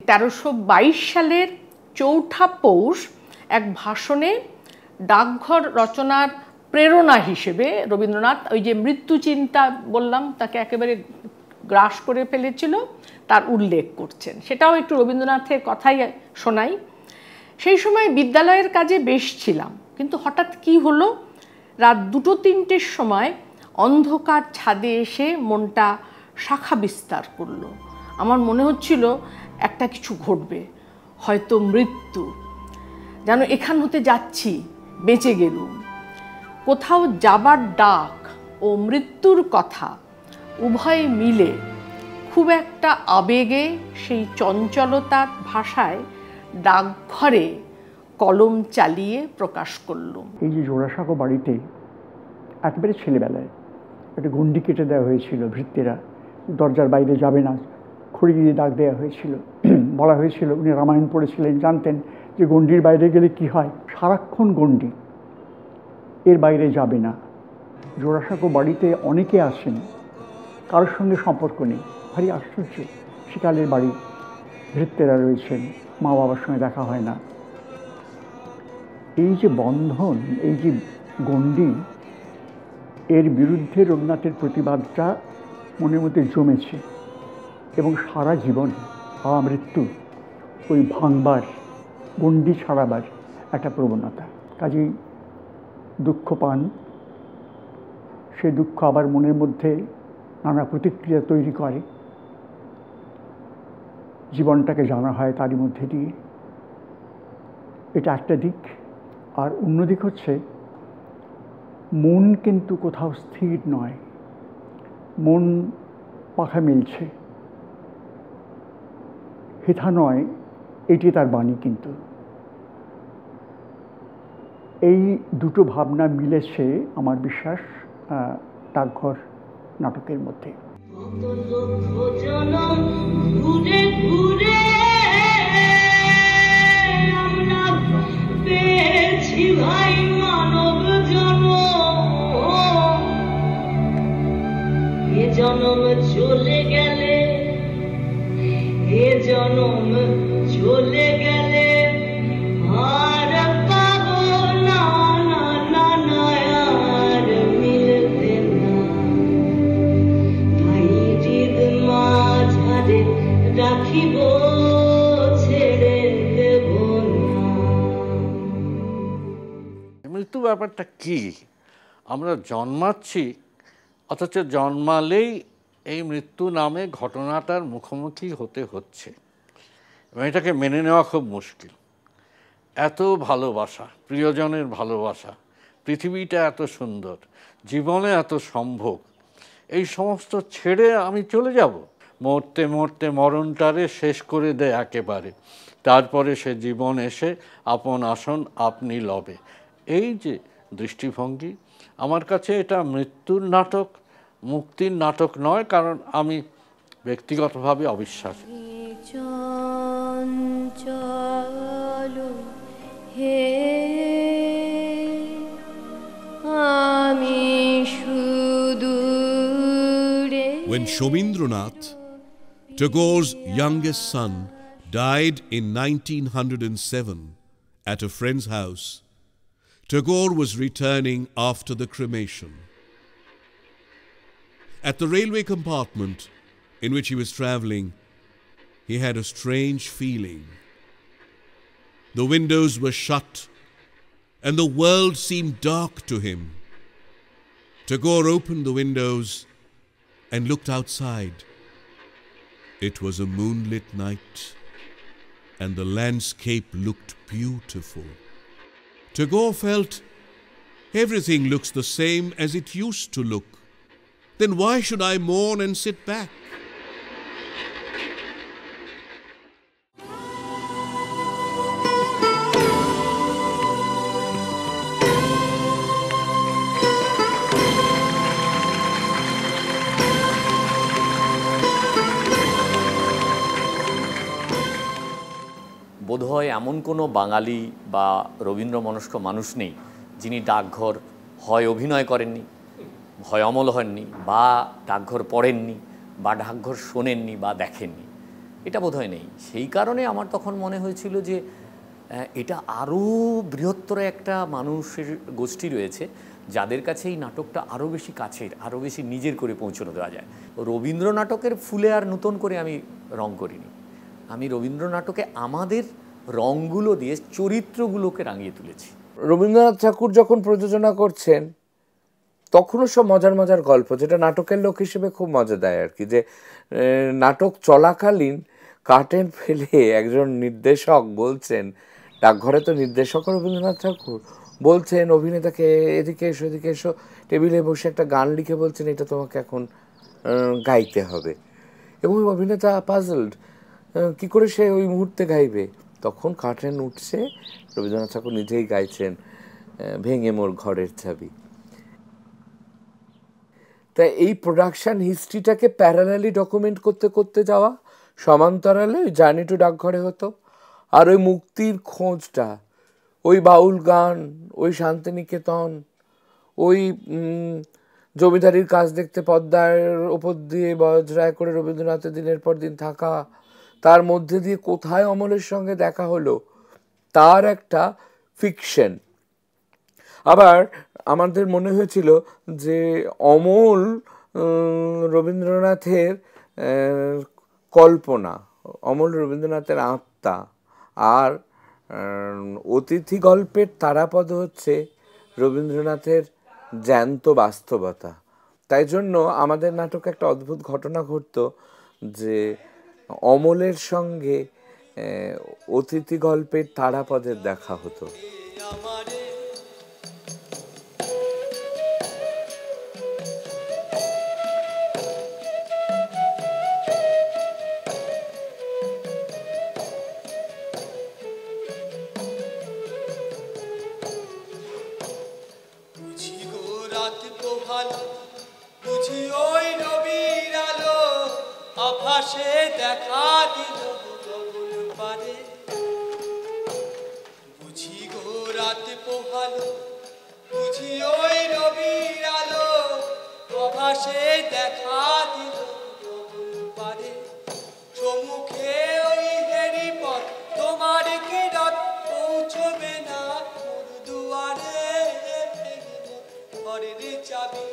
1322 সালের 4 পৌষ এক ভাষণে ডাকঘর রচনার প্রেরণা হিসেবে রবীন্দ্রনাথ ওই যে মৃত্যু চিন্তা বললাম তাকে একেবারে গ্রাস করে ফেলেছিল তার উল্লেখ করছেন। সেটাও একটু রবীন্দ্রনাথের কথাই শোনাই। সেই সময় বিদ্যালয়ের কাজে বেশ ছিলাম, কিন্তু হঠাৎ কি হলো, রাত 2-3টের সময় অন্ধকার ছাদে এসে মনটা শাখা বিস্তার করলো। আমার মনে হচ্ছিল একটা কিছু ঘটবে, হয়তো মৃত্যু, যেন এখান হতে যাচ্ছি, বেঁচে গেলুম। কোথাও যাবার ডাক ও মৃত্যুর কথা উভয় মিলে খুব একটা আবেগে সেই চঞ্চলতার ভাষায় ডাকঘরে কলম চালিয়ে প্রকাশ করলুম। এই যে জোড়াসাঁকো বাড়িতে একেবারে ছেলেবেলায় একটা গণ্ডি কেটে দেওয়া হয়েছিল, ভৃত্যেরা দরজার বাইরে যাবে না, খড়ি দিয়ে ডাক দেওয়া হয়েছিল। বলা হয়েছিল, উনি রামায়ণ পড়েছিলেন, জানতেন যে গণ্ডির বাইরে গেলে কি হয়, সারাক্ষণ গণ্ডি, এর বাইরে যাবে না। জোড়াসাঁকো বাড়িতে অনেকে আসেন, কারোর সঙ্গে সম্পর্ক নেই, ভারী আশ্চর্য। শিকালের বাড়ি, ভৃত্যেরা রয়েছেন, মা বাবার সঙ্গে দেখা হয় না। এই যে বন্ধন, এই যে গণ্ডি, এর বিরুদ্ধে রবীন্দ্রনাথের প্রতিবাদটা মনের মধ্যে জমেছে এবং সারা জীবন মৃত্যু ওই ভাঙবার, গণ্ডি ছাড়াবার একটা প্রবণতা। কাজেই দুঃখ পান, সে দুঃখ আবার মনের মধ্যে নানা প্রতিক্রিয়া তৈরি করে, জীবনটাকে জানা হয় তারই মধ্যে দিয়ে। এটা একটা দিক। আর অন্যদিক হচ্ছে মন কিন্তু কোথাও স্থির নয়, মন পাখা মেলছে, হেথা নয়, এটি তার বাণী। কিন্তু এই দুটো ভাবনা মিলেছে আমার বিশ্বাস ডাকঘর নাটকের মধ্যে। জনম চলে গেলে, এ জনম চলে গেলে আর পাবো না, না না না আর মিলবে না। তাই হৃদ মাঝারে রাখিব, ছেড়ে দেব না। মৃত্যু ব্যাপারটা কি? আমরা জন্মাচ্ছি, অথচ জন্মালেই এই মৃত্যু নামে ঘটনাটার মুখোমুখি হতে হচ্ছে এবং এটাকে মেনে নেওয়া খুব মুশকিল। এত ভালোবাসা, প্রিয়জনের ভালোবাসা, পৃথিবীটা এত সুন্দর, জীবনে এত সম্ভোগ, এই সমস্ত ছেড়ে আমি চলে যাব? মরতে মরতে মরণটারে শেষ করে দেয় একেবারে, তারপরে সে জীবন এসে আপন আসন আপনি লবে। এই যে দৃষ্টিভঙ্গি, আমার কাছে এটা মৃত্যুর নাটক, মুক্তির নাটক নয়, কারণ আমি ব্যক্তিগতভাবে অবিশ্বাসী। When Shomindranath, Tagore's youngest son, died in 1907 at a friend's house, Tagore was returning after the cremation. At the railway compartment in which he was travelling, he had a strange feeling. The windows were shut and the world seemed dark to him. Tagore opened the windows and looked outside. It was a moonlit night and the landscape looked beautiful. Tagore felt everything looks the same as it used to look. Then why should I mourn and sit back? বোধহয় এমন কোনো বাঙালি বা রবীন্দ্রমনস্ক মানুষ নেই যিনি ডাকঘর হয় অভিনয় করেননি, হয় অমল হননি, বা ডাকঘর পড়েননি, বা ডাকঘর শোনেননি বা দেখেননি। এটা বোধহয় নেই। সেই কারণে আমার তখন মনে হয়েছিল যে এটা আরও বৃহত্তর একটা মানুষের গোষ্ঠী রয়েছে যাদের কাছে এই নাটকটা আরও বেশি কাছের, আরও বেশি নিজের করে পৌঁছানো দেওয়া যায়। রবীন্দ্র নাটকের ফুলে আর নতুন করে আমি রং করিনি, আমি রবীন্দ্র নাটকে আমাদের রঙগুলো দিয়ে চরিত্রগুলোকে রাঙিয়ে তুলেছি। রবীন্দ্রনাথ ঠাকুর যখন প্রযোজনা করছেন তখনও সব মজার মজার গল্প, যেটা নাটকের লোক হিসেবে খুব মজা দেয় আর কি, যে নাটক চলাকালীন কার্টেন ফেলে একজন নির্দেশক বলছেন, ডাকঘরে তো নির্দেশক রবীন্দ্রনাথ ঠাকুর, বলছেন অভিনেতাকে এদিকে এসো এদিকে এসো, টেবিলে বসে একটা গান লিখে বলছেন এটা তোমাকে এখন গাইতে হবে, এবং অভিনেতা পাজলড কী করে সে ওই মুহূর্তে গাইবে। তখন কার্টেন উঠছে, রবীন্দ্রনাথ ঠাকুর নিজেই গাইছেন ভেঙে মোর ঘরের চাবি। তাই এই প্রোডাকশান হিস্ট্রিটাকে প্যারালালি ডকুমেন্ট করতে করতে যাওয়া, সমান্তরালে ওই জার্নি টু ডাকঘরে হতো, আর ওই মুক্তির খোঁজটা, ওই বাউল গান, ওই শান্তিনিকেতন, ওই জমিদারির কাজ দেখতে পদ্মার ওপর দিয়ে বজ্রায় করে রবীন্দ্রনাথের দিনের পর দিন থাকা, তার মধ্যে দিয়ে কোথায় অমলের সঙ্গে দেখা হলো, তার একটা ফিকশন। আবার আমাদের মনে হয়েছিল যে অমল রবীন্দ্রনাথের কল্পনা, অমল রবীন্দ্রনাথের আত্মা, আর অতিথি গল্পের তারাপদ হচ্ছে রবীন্দ্রনাথের জ্যান্ত বাস্তবতা। তাই জন্য আমাদের নাটকে একটা অদ্ভুত ঘটনা ঘটতো যে অমলের সঙ্গে অতিথি গল্পের তারাপদের দেখা হতো। দেখা দিল গগন পারে, বুঝি গো রাত পোহালো, বুঝি ওই রবির আলো, আভাসে দেখা দিল গগন পারে, সম্মুখে ওই হেরি পথ, তোমার কি রাত পৌঁছবে না মোর দুয়ারে, ঘরের চাবি